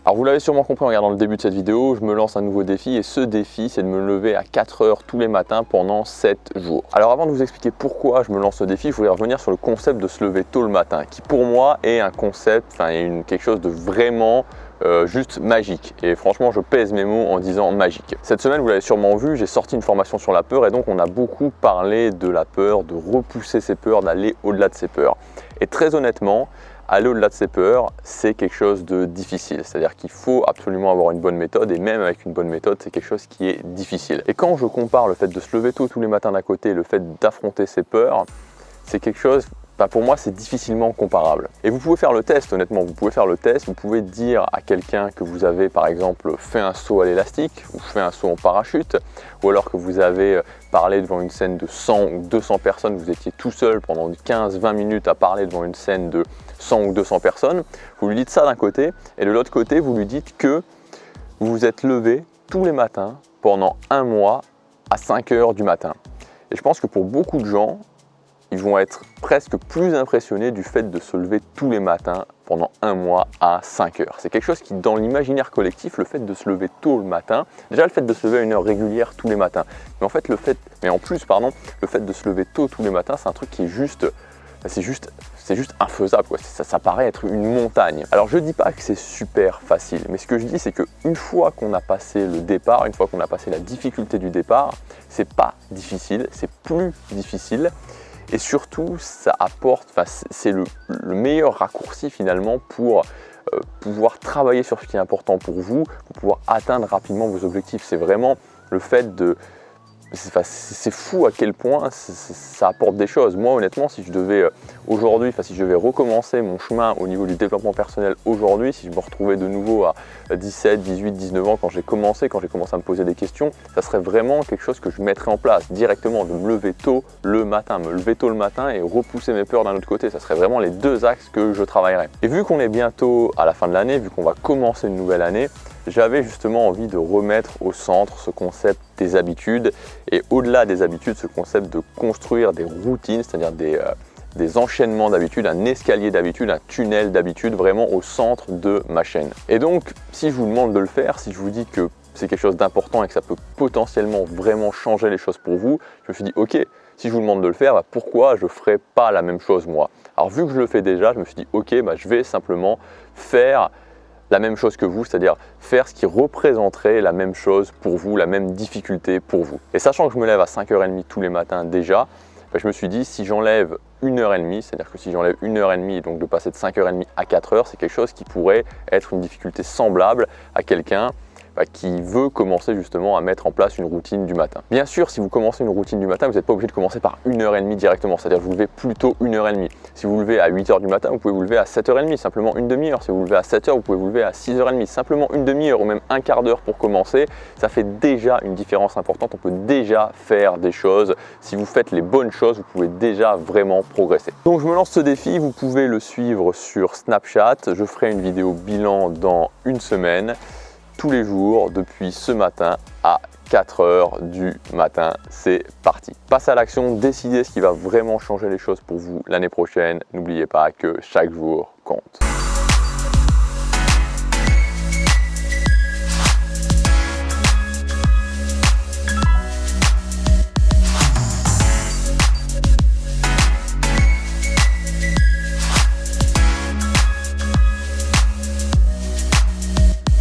Alors vous l'avez sûrement compris en regardant le début de cette vidéo, je me lance un nouveau défi et ce défi c'est de me lever à 4 heures tous les matins pendant 7 jours. Alors avant de vous expliquer pourquoi je me lance ce défi, je voulais revenir sur le concept de se lever tôt le matin qui pour moi est un concept, quelque chose de vraiment juste magique. Et franchement je pèse mes mots en disant magique. Cette semaine vous l'avez sûrement vu, j'ai sorti une formation sur la peur et donc on a beaucoup parlé de la peur, de repousser ses peurs, d'aller au-delà de ses peurs. Et très honnêtement, aller au-delà de ses peurs, c'est quelque chose de difficile. C'est-à-dire qu'il faut absolument avoir une bonne méthode et même avec une bonne méthode, c'est quelque chose qui est difficile. Et quand je compare le fait de se lever tôt tous les matins d'un côté et le fait d'affronter ses peurs, c'est quelque chose, pour moi, c'est difficilement comparable. Et vous pouvez faire le test, honnêtement, vous pouvez faire le test, vous pouvez dire à quelqu'un que vous avez par exemple fait un saut à l'élastique ou fait un saut en parachute ou alors que vous avez parlé devant une scène de 100 ou 200 personnes, vous étiez tout seul pendant 15-20 minutes à parler devant une scène de 100 ou 200 personnes, vous lui dites ça d'un côté et de l'autre côté, vous lui dites que vous vous êtes levé tous les matins pendant un mois à 5 heures du matin. Et je pense que pour beaucoup de gens, ils vont être presque plus impressionnés du fait de se lever tous les matins pendant un mois à 5 heures. C'est quelque chose qui, dans l'imaginaire collectif, le fait de se lever tôt le matin, déjà le fait de se lever à une heure régulière tous les matins, mais en plus, le fait de se lever tôt tous les matins, c'est un truc qui est juste, c'est juste infaisable, quoi. Ça paraît être une montagne. Alors je dis pas que c'est super facile, mais ce que je dis c'est qu'une fois qu'on a passé le départ, une fois qu'on a passé la difficulté du départ, c'est pas difficile, c'est plus difficile. Et surtout, ça apporte, c'est le meilleur raccourci finalement pour pouvoir travailler sur ce qui est important pour vous pouvoir atteindre rapidement vos objectifs. C'est vraiment le fait de... C'est fou à quel point ça apporte des choses. Moi honnêtement, si je devais aujourd'hui, si je devais recommencer mon chemin au niveau du développement personnel aujourd'hui, si je me retrouvais de nouveau à 17, 18, 19 ans quand j'ai commencé à me poser des questions, ça serait vraiment quelque chose que je mettrais en place directement, de me lever tôt le matin, et repousser mes peurs d'un autre côté. Ça serait vraiment les deux axes que je travaillerais. Et vu qu'on est bientôt à la fin de l'année, vu qu'on va commencer une nouvelle année, j'avais justement envie de remettre au centre ce concept des habitudes et au-delà des habitudes, ce concept de construire des routines, c'est-à-dire des enchaînements d'habitudes, un escalier d'habitudes, un tunnel d'habitudes vraiment au centre de ma chaîne. Et donc, si je vous demande de le faire, si je vous dis que c'est quelque chose d'important et que ça peut potentiellement vraiment changer les choses pour vous, je me suis dit ok, si je vous demande de le faire, pourquoi je ne ferais pas la même chose moi? Alors vu que je le fais déjà, je me suis dit ok, je vais simplement faire la même chose que vous, c'est-à-dire faire ce qui représenterait la même chose pour vous, la même difficulté pour vous. Et sachant que je me lève à 5h30 tous les matins déjà, je me suis dit si j'enlève 1h30, c'est-à-dire que si j'enlève 1h30, donc de passer de 5h30 à 4h, c'est quelque chose qui pourrait être une difficulté semblable à quelqu'un qui veut commencer justement à mettre en place une routine du matin. Bien sûr, si vous commencez une routine du matin, vous n'êtes pas obligé de commencer par 1h30 directement, c'est-à-dire vous levez plutôt 1h30. Si vous levez à 8h du matin, vous pouvez vous lever à 7h30, simplement une demi-heure. Si vous levez à 7h, vous pouvez vous lever à 6h30, simplement une demi-heure ou même un quart d'heure pour commencer. Ça fait déjà une différence importante, on peut déjà faire des choses. Si vous faites les bonnes choses, vous pouvez déjà vraiment progresser. Donc je me lance ce défi, vous pouvez le suivre sur Snapchat. Je ferai une vidéo bilan dans une semaine. Tous les jours depuis ce matin à 4h du matin. C'est parti. Passe à l'action, décidez ce qui va vraiment changer les choses pour vous l'année prochaine. N'oubliez pas que chaque jour compte.